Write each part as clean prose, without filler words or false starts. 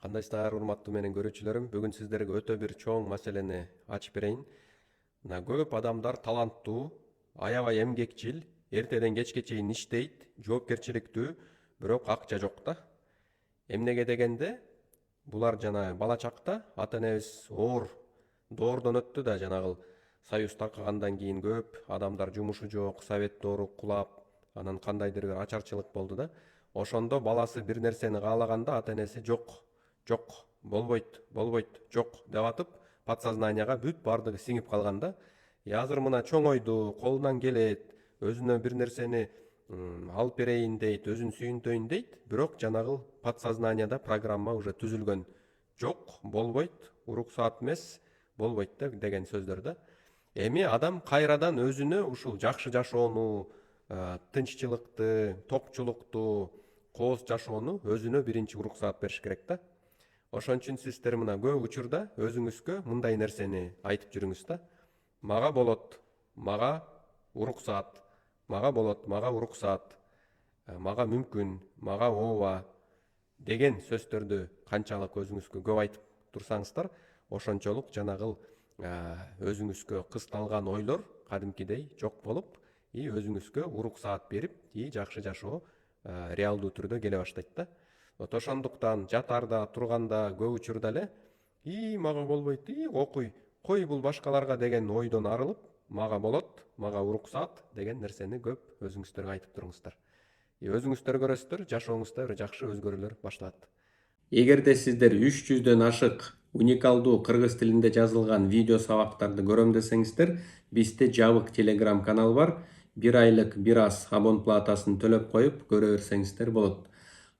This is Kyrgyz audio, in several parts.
Кандайсыздар урматтуу менен көрүүчүлөрүм, бүгүн сиздерге өтө бир чоң маселени ачып берейин. Мына көп адамдар таланттуу, аябай эмгекчил, эртеден кечке чейин иштейт, жоопкерчиликтүү, бирок акча жок да. Эмнеге дегенде, булар жана бала чакта ата энебиз оор доордон өттү да, жанагыл Союз таркагандан кийин көп адамдар жумушу жок, совет доору кулап, анан кандайдыр бир ачарчылык болду да. Ошондо баласы бир нерсени каалаганда ата энеси жок, болбойт, жок деп атып, подсознанияга бүт баардыгы сиңип калган да. Азыр мына чоңойду, колунан келет, өзүнө бир нерсени алып берейин дейт, өзүн сүйүнтөйүн дейт, бирок жанагыл подсознанияда программа уже түзүлгөн. Жок, болбойт, уруксаат эмес, болбойт деген сөздөр да. Эми адам кайрадан өзүнө ушул жакшы жашоону, тынччылыкты, токчулукту, кооз жашоону өзүнө биринчи уруксаат бериш керек да. Ошон үчүн сиздер мына көп учурда өзүңүзгө мындай нерсени айтып жүрүңүз да. Мага болот, мага уруксаат, мага болот, мага уруксаат, мага мүмкүн, мага ооба деген сөздөрдү канчалык өзүңүзгө көп айтып турсаңыздар, ошончолук жанагыл өзүңүзгө кысталган ойлор кадимкидей жок болуп, өзүңүзгө уруксаат берип, жакшы жашоо реалдуу түрдө келе баштайт да. Ошондуктан жатарда, турганда көп учурда эле мага болбойт, кой бул башкаларга деген ойдон арылып, мага болот, мага уруксаат деген нерсени көп өзүңүздөргө айтып туруңуздар. Өзүңүздөр көрөсүздөр, жашооңузда бир жакшы өзгөрүүлөр башталат. Эгерде сиздер 300дөн ашык уникалдуу кыргыз тилинде жазылган видео сабактарды көрөм десеңиздер, бизде жабык телеграм канал бар. 1 айлык бир аз абон платасын төлөп коюп көрө берсеңиздер болот.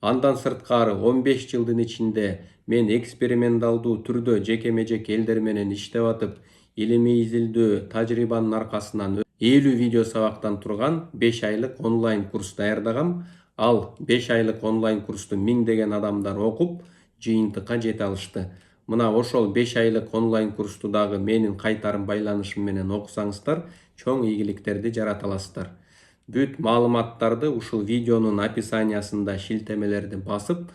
Андан сырткары 15 жылдын ичинде мен эксперименталдуу түрдө жекеме-жеке элдер менен иштеп атып, илимий изилдөө тажрыйбанын аркасынан 50 видео сабактан турган 5 айлык онлайн курс даярдагам. Ал 5 айлык онлайн курсту миңдеген адамдар окуп, жыйынтыкка жете алышты. Мына ошол 5 айлык онлайн курсту дагы менин кайтарым байланышым менен окусаңыздар, чоң ийгиликтерди жарата аласыздар. Бүт маалыматтарды ушул видеонун описаниясында шилтемелерди басып,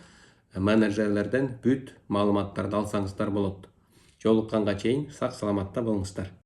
менеджерлерден бүт маалыматтарды алсаңыздар болот. Жолукканга чейин сак саламатта болуңуздар.